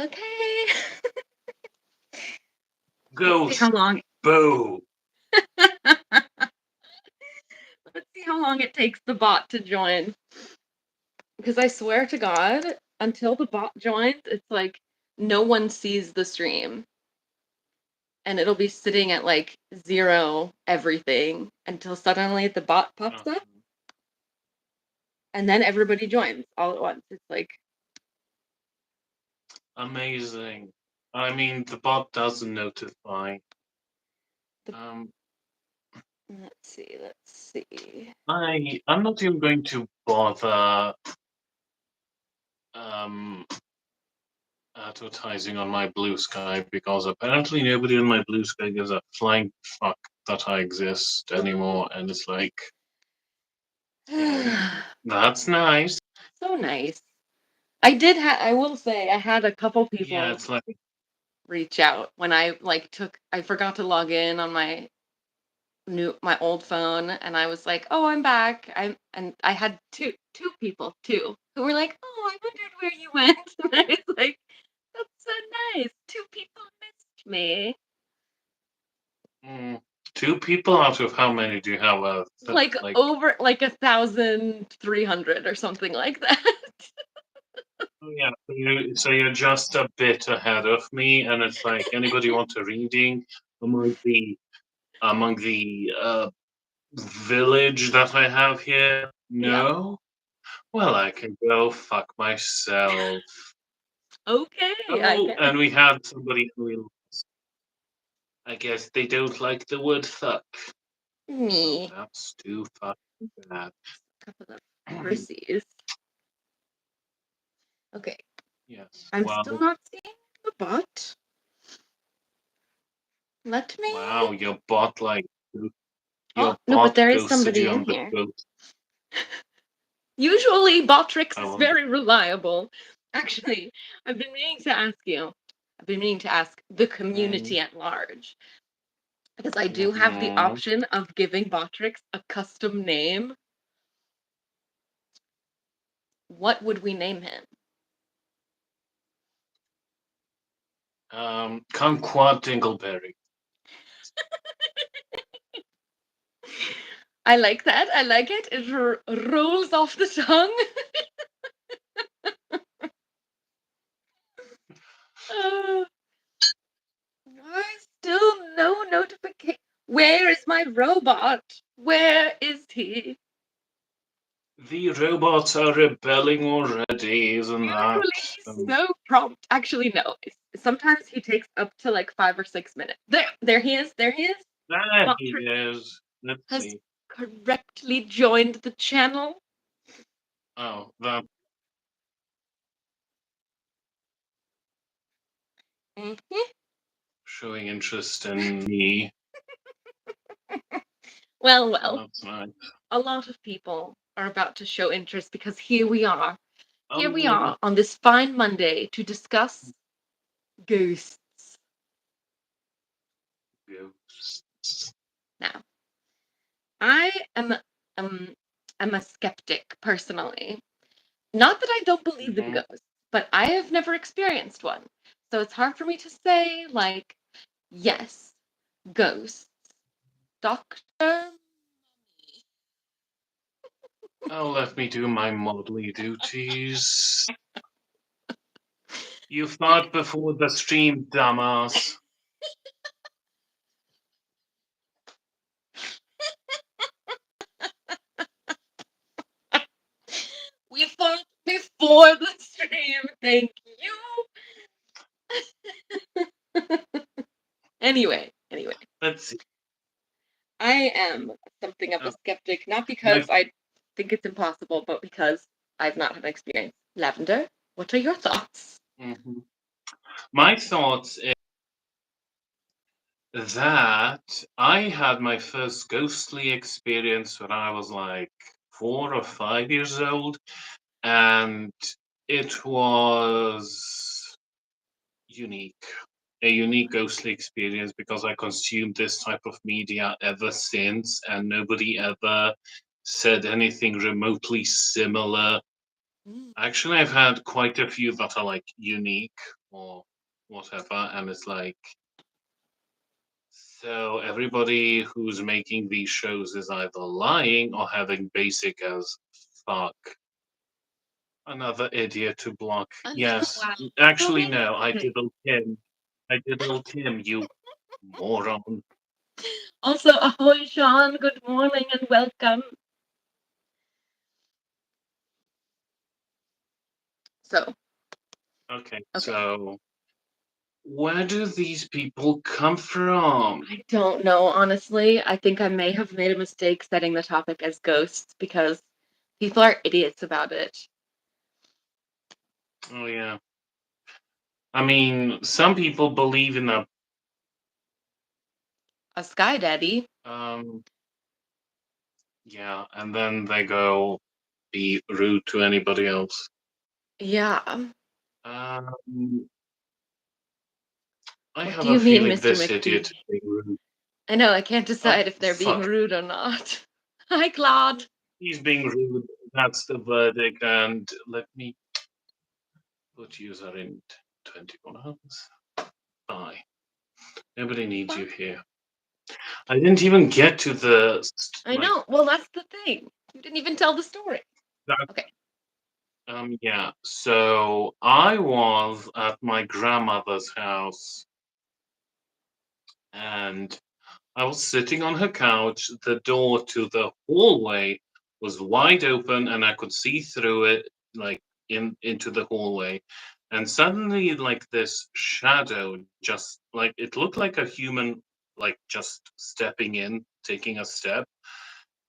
Okay. Let's see Ghost. how long. Boo. Let's see how long it takes the bot to join. Because I swear to God, until the bot joins, it's like no one sees the stream. And it'll be sitting at like 0 everything until suddenly the bot pops up. And then everybody joins all at once. It's like Amazing. I mean, the bot doesn't notify. let's see. I'm not even going to bother advertising on my Blue Sky because apparently nobody on my Blue Sky gives a flying fuck that I exist anymore, and it's like, that's nice. So nice. I will say I had a couple people Yeah, it's like, reach out when I I forgot to log in on my old phone, and I was like, "Oh, I'm back." And I had two people too who were like, "Oh, I wondered where you went." And I was like, "That's so nice. 2 people missed me." 2 people out of how many do you have? Like over like 1,300 or something like that. Oh, yeah, so you're just a bit ahead of me, and it's like, anybody want a reading among the village that I have here? Yeah. No? Well, I can go fuck myself. Okay, I Oh, guess. and we had somebody who, I guess they don't like the word fuck. Me. Oh, that's too fucking bad. Couple of Chrissies. Okay. Yes. I'm Well, still not seeing the bot. Let me. wow, your bot Oh, your no, but bot there is ghosted somebody you in on the here. boat. Usually, Botrix I is wonder. very reliable. Actually, I've been meaning to ask you. I've been meaning to ask the community at large. Because I do have the option of giving Botrix a custom name. What would we name him? Kumquat Dingleberry. I like that. I like it. It rolls off the tongue. Why still no notification? Where is my robot? Where is he? The robots are rebelling already, isn't that? Usually he's so prompt. Actually, no. Sometimes he takes up to like 5 or 6 minutes. There he is. There he is. There he Botrix is. Let's has see. correctly joined the channel. Oh, that. Mm-hmm. Showing interest in me. Well, That's nice. a lot of people are about to show interest because here we are. Here we Yeah. are on this fine Monday to discuss ghosts. Ghosts. Now, I am a skeptic personally. Not that I don't believe in ghosts, but I have never experienced one. So it's hard for me to say, like, yes, ghosts. Doctor? Oh, let me do my modelly duties. You thought before the stream, dumbass. We fought before the stream. Thank you. Anyway. Let's see. I am something of a skeptic, not because My, I think it's impossible, but because I've not had experience. Lavender, what are your thoughts? my thoughts is that I had my first ghostly experience when I was like 4 or 5 years old, and it was unique. A unique ghostly experience because I consumed this type of media ever since, and nobody ever said anything remotely similar. Actually, I've had quite a few that are like unique or whatever, and it's like, so everybody who's making these shows is either lying or having basic as fuck. Another idiot to block. Yes, Wow. So actually, many. no, I diddled him. I diddled him, you moron. Also, ahoy, Sean. Good morning and welcome. So, Okay, okay. so where do these people come from? I don't know, honestly. I think I may have made a mistake setting the topic as ghosts because people are idiots about it. Oh, yeah. I mean, some people believe in A sky daddy. um, yeah, and then they go be rude to anybody else. Yeah. Um, I What have do a you mean, feeling Mr. this idiot McPhee? is being rude. I know, I can't Oh, decide if they're being fuck. rude or not. Hi, Claude. He's being rude. That's the verdict. And let me put user in 21 hours. Bye. Nobody needs you here. I didn't even get to the I know. Well, that's the thing. You didn't even tell the story. that Okay. yeah. So I was at my grandmother's house and I was sitting on her couch. The door to the hallway was wide open and I could see through it, like into the hallway. And suddenly, like this shadow, just like it looked like a human, like just stepping in, taking a step.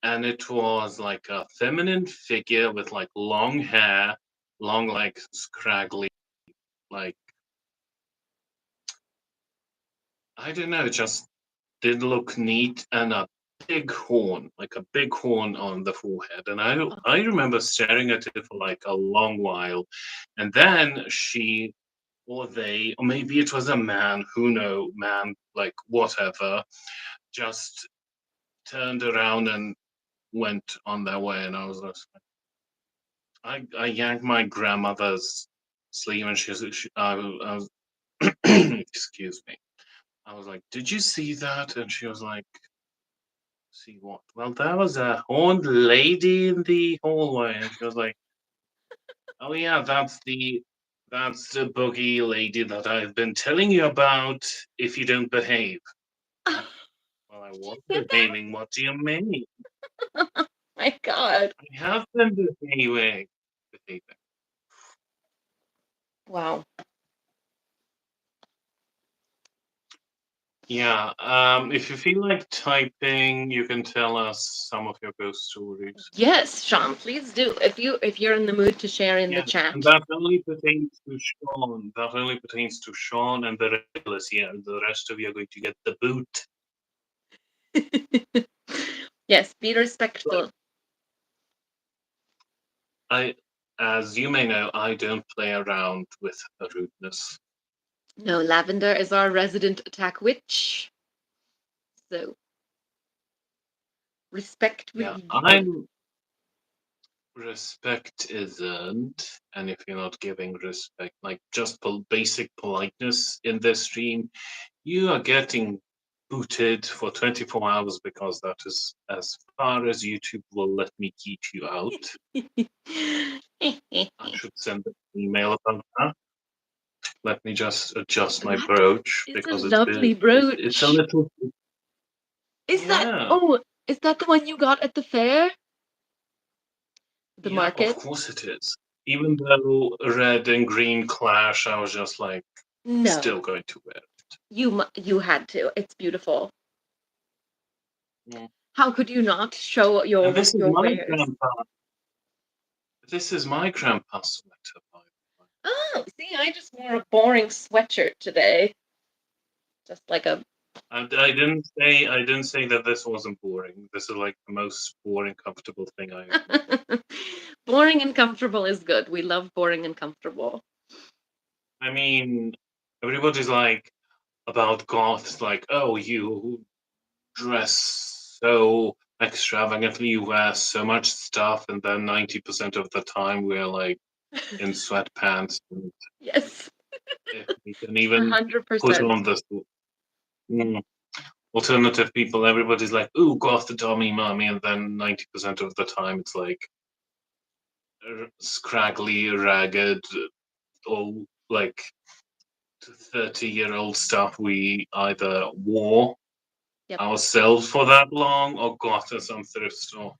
And it was like a feminine figure with like long hair, long, like scraggly, like I don't know, just did look neat and a big horn, like a big horn on the forehead. And I remember staring at it for like a long while. And then she or they, or maybe it was a man, who know, man, like whatever, just turned around and went on their way. And I was just I yanked my grandmother's sleeve and I was excuse me. I was like, "Did you see that?" And she was like, "See what?" Well, there was a horned lady in the hallway, and she was like, "Oh yeah, that's the boogie lady that I've been telling you about. If you don't behave." Well, I She was said that? behaving. What do you mean? My God. I have been behaving. Behaving. Wow. Yeah. If you feel like typing, you can tell us some of your ghost stories. Yes, Sean, please do. If you're in the mood to share in the Yeah, and chat. that only pertains to Sean. That only pertains to Sean and the regulars here. The rest of you are going to get the boot. Yes, be But respectful. I, as you may know, I don't play around with rudeness. No, Lavender is our resident attack witch. So respect will Yeah, be given. I'm respect isn't, and if you're not giving respect, like just basic politeness in this stream, you are getting booted for 24 hours because that is as far as YouTube will let me keep you out. I should send an email about that. Let me just adjust my That brooch is a because lovely it's a brooch. little Is that, yeah. oh, is that the one you got at the fair? The Yeah, of market? course it is. Even though red and green clash, I was just like still No, going to wear it. you had to. It's beautiful. Yeah. How could you not show And your wares? this is my grandpa's sweater, by the way. Oh, see, I just wore a boring sweatshirt today. Just like a I didn't say that this wasn't boring. This is like the most boring, comfortable thing I own. boring and comfortable is good. We love boring and comfortable. I mean, everybody's like about goths, like, oh, you dress so extravagantly, you wear so much stuff, and then 90% of the time we're like in sweatpants. And Yes. if we can even put 100%. on this mm, alternative people, everybody's like, "Ooh, goth, Tommy, mommy," and then 90% of the time it's like scraggly, ragged, all like 30-year-old stuff we either wore Yep. ourselves for that long or got at some thrift store.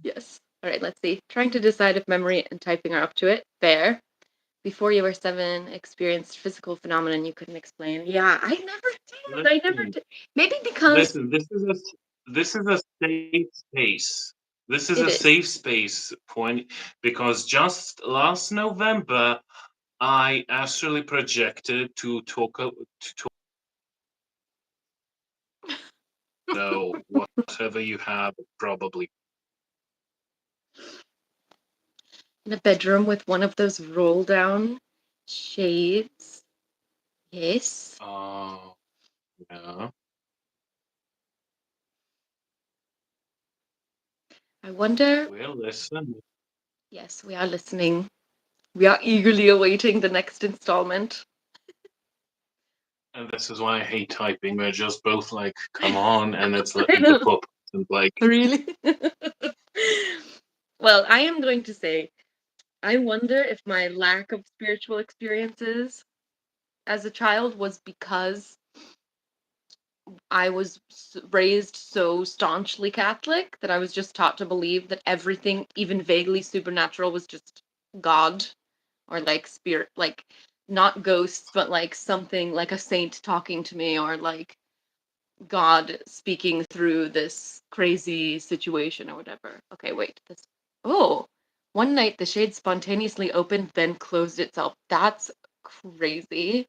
Yes. All right, let's see. Trying to decide if memory and typing are up to it. Fair. Before you were 7, experienced physical phenomenon you couldn't explain. Yeah, I never did. I never Listen, did. Maybe because listen. This is a safe space. This is it a is. safe space point because just last November I actually projected to talk so whatever you have probably. In a bedroom with one of those roll down shades. Yes. Oh, yeah. I wonder. Well, listen, Yes, we are listening. We are eagerly awaiting the next installment. and this is why I hate typing. We're just both like, come on, and it's I the know. pup and like, Really? Well, I am going to say, I wonder if my lack of spiritual experiences as a child was because I was raised so staunchly Catholic that I was just taught to believe that everything, even vaguely supernatural, was just God or like spirit, like not ghosts, but like something like a saint talking to me or like God speaking through this crazy situation or whatever. Okay, wait. This. Oh, one night the shade spontaneously opened, then closed itself. That's crazy.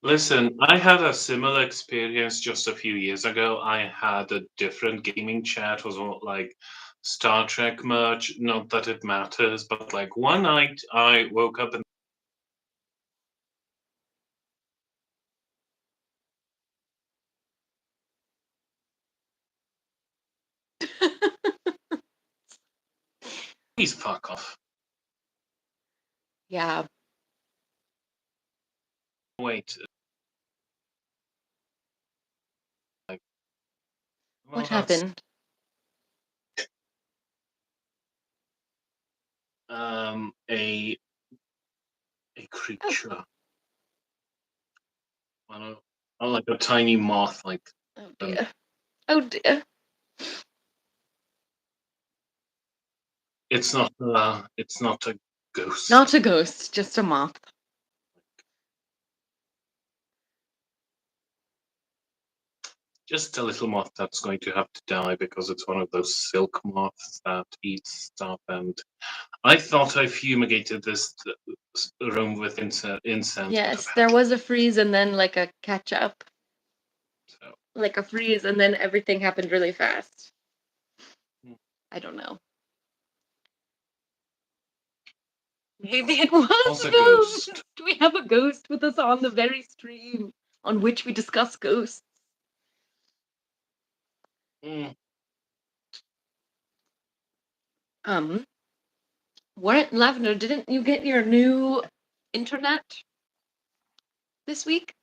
listen, I had a similar experience just a few years ago. I had a different gaming chat, was all like Star Trek merch. Not that it matters, but like one night I woke up and please fuck off. Yeah. Wait, like, What well, that's happened? a Oh, creature. I don't know, like a tiny moth, like, oh um, dear. Oh dear. it's not a Not ghost. a ghost, just a moth. Just a little moth that's going to have to die because it's one of those silk moths that eats stuff. And I thought I fumigated this room with incense, but Yes, there apparently. was a freeze and then like a catch up. So, Like a freeze and then everything happened really fast. hmm, I don't know. Maybe it was was a a ghost. ghost. We have a ghost with us on the very stream on which we discuss ghosts. Mm, Um, weren't Lavender, didn't you get your new internet this week?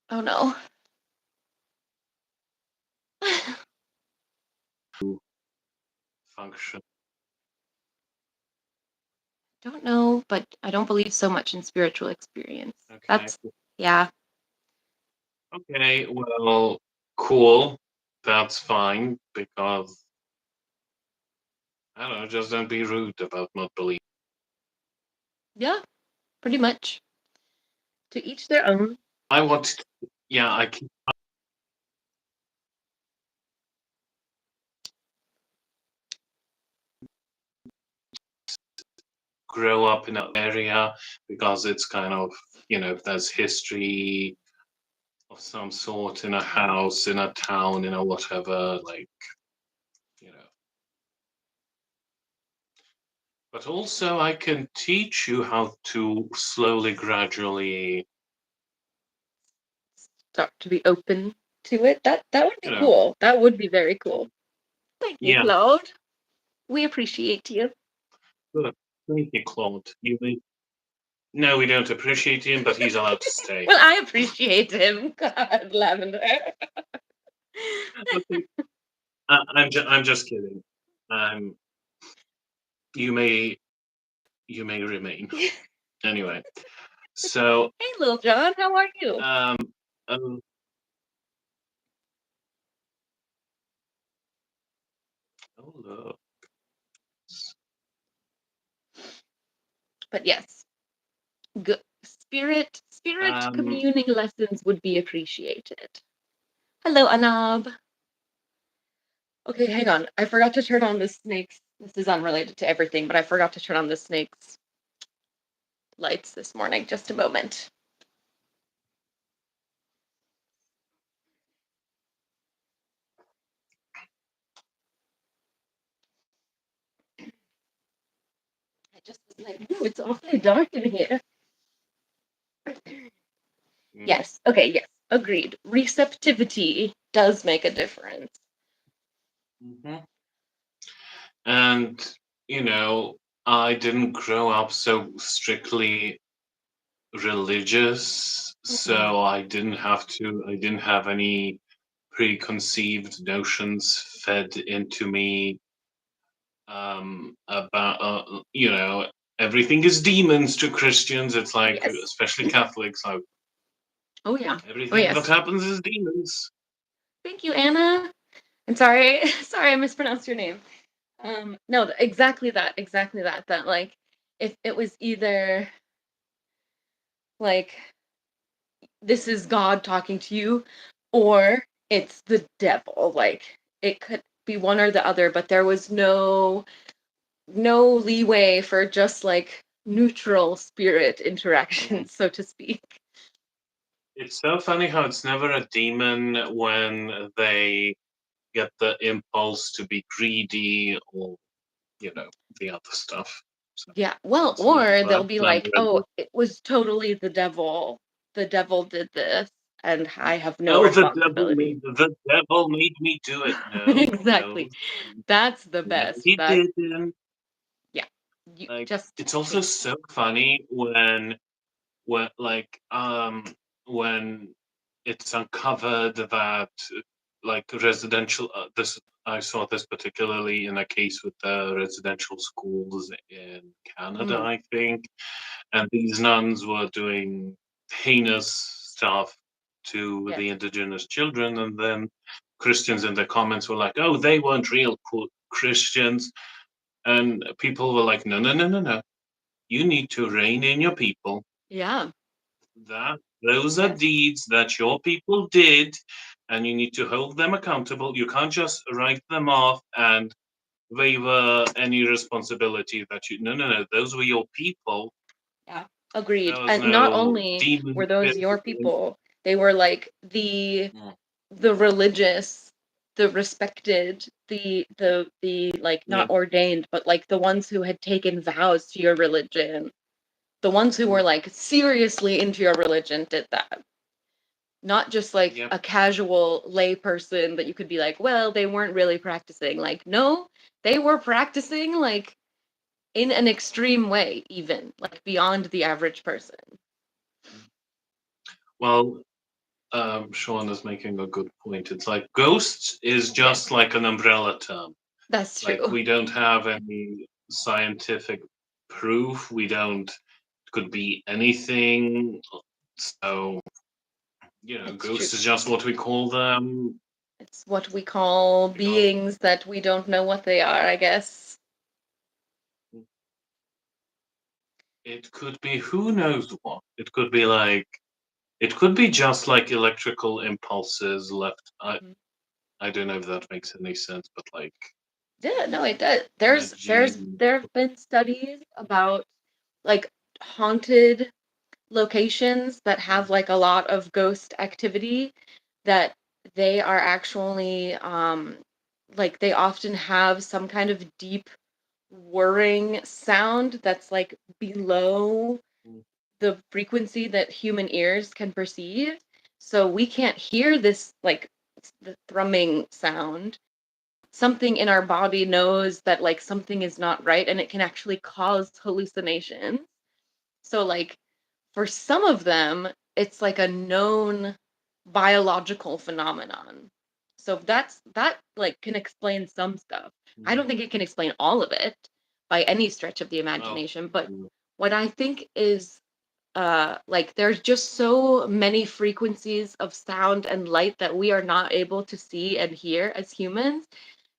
Oh no. function. Don't know, but I don't believe so much in spiritual experience. Okay. That's, yeah. Okay. Well, cool. That's fine because I don't know. Just don't be rude about not believing. Yeah, pretty much. To each their own. I want. To, yeah, I can grow up in an area because it's kind of if there's history of some sort in a house, in a town, in a whatever, like, you know. But also, I can teach you how to slowly, gradually. Start to be open. to it. That would be you know, cool. That would be very cool. Thank you, yeah. Claude. We appreciate you. Good. Thank you, Claude. No, we don't appreciate him, but he's allowed to stay. Well, I appreciate him. God, Lavender. Okay. I'm just kidding. Um, you may remain. Anyway, so Hey, Lil John, how are you? um, um oh look. But yes, spirit Um, communing lessons would be appreciated. Hello, Anab. Okay, hang on. I forgot to turn on the snakes. This is unrelated to everything, but I forgot to turn on the snakes lights this morning. Just a moment. I just was like, ooh, it's awfully dark in here. Yes. Okay, yes. Agreed. Receptivity does make a difference. mhm. And I didn't grow up so strictly religious, Mm-mm. so I didn't have any preconceived notions fed into me about everything is demons to Christians. It's like, Yes. especially Catholics, like Oh yeah. Oh everything that yes. happens is demons. Thank you, Anna. I'm sorry. Sorry, I mispronounced your name. No, exactly that. Exactly that. That like, if it was either like this is God talking to you, or it's the devil. Like it could be one or the other, but there was no leeway for just like neutral spirit Mm. interactions, so to speak. It's so funny how it's never a demon when they get the impulse to be greedy or the other stuff. So Yeah, well, it's or they'll never be never like, a "Oh, demon. it was totally the devil. The devil did this, and I have no Oh, responsibility." the devil made me do it. No, no, Exactly. That's the no, best. he That didn't. yeah. You Like, just it's also so funny when like when it's uncovered that like residential this I saw this particularly in a case with the residential schools in Canada, mm, I think, and these nuns were doing heinous stuff to yes. the indigenous children, and then Christians in the comments were like, "Oh, they weren't real Christians," and people were like, "No, no, no, no, no. You need to rein in your people. Yeah. That those are Yes. deeds that your people did, and you need to hold them accountable. You can't just write them off and waiver any responsibility that you. No, no, no. Those were your people. Yeah. There Agreed. was And not no only were demon those your visiting. people, they were like the Mm, the religious, the respected, the like yeah, not ordained, but like the ones who had taken vows to your religion, the ones who were mm, like seriously into your religion did that. Not just like yeah. a casual lay person that you could be like, well, they weren't really practicing. Like, no, they were practicing like in an extreme way, even like beyond the average person. Well, Sean is making a good point. It's like ghosts is Yes, just like an umbrella term. that's Like true. we don't have any scientific proof. We don't. It could be anything. So It's true. ghosts is just what we call them. It's what we call You know, beings that we don't know what they are, I guess. it could be who knows what. It could be like it could be just like electrical impulses left. Mhm. I don't know if that makes any sense, but like Yeah, no, it does. There's energy. there have been studies about like haunted locations that have like a lot of ghost activity that they are actually like they often have some kind of deep whirring sound that's like below the frequency that human ears can perceive. So we can't hear this like the thrumming sound, something in our body knows that like something is not right, and it can actually cause hallucinations. So like for some of them, it's like a known biological phenomenon. So that like can explain some stuff. I don't think it can explain all of it by any stretch of the Oh, imagination, but what I think is like there's just so many frequencies of sound and light that we are not able to see and hear as humans,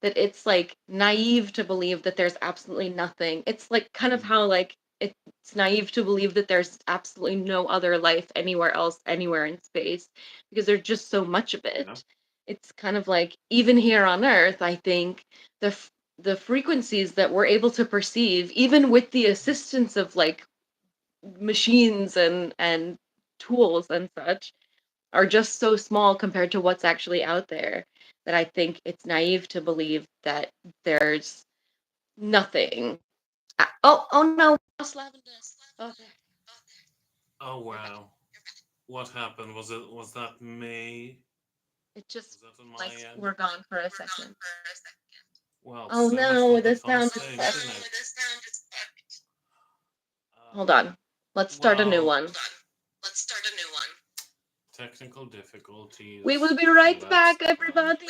that it's like naive to believe that there's absolutely nothing. It's like kind of how like it's naive to believe that there's absolutely no other life anywhere else, anywhere in space, because there's just so much of yeah. it. It's kind of like even here on Earth, I think the frequencies that we're able to perceive, even with the assistance of like machines and tools and such, are just so small compared to what's actually out there, that I think it's naive to believe that there's nothing. Oh no, we lost Lavender. Oh, there. Oh You're back. wow. What happened? Was that me? It just Was that on like my end? we're gone for a second. Well, Oh so much no, for the the sound is faster fucked. internet. Hold on. Let's start a new Well, one. technical difficulties We will be and all right that back, stuff. everybody.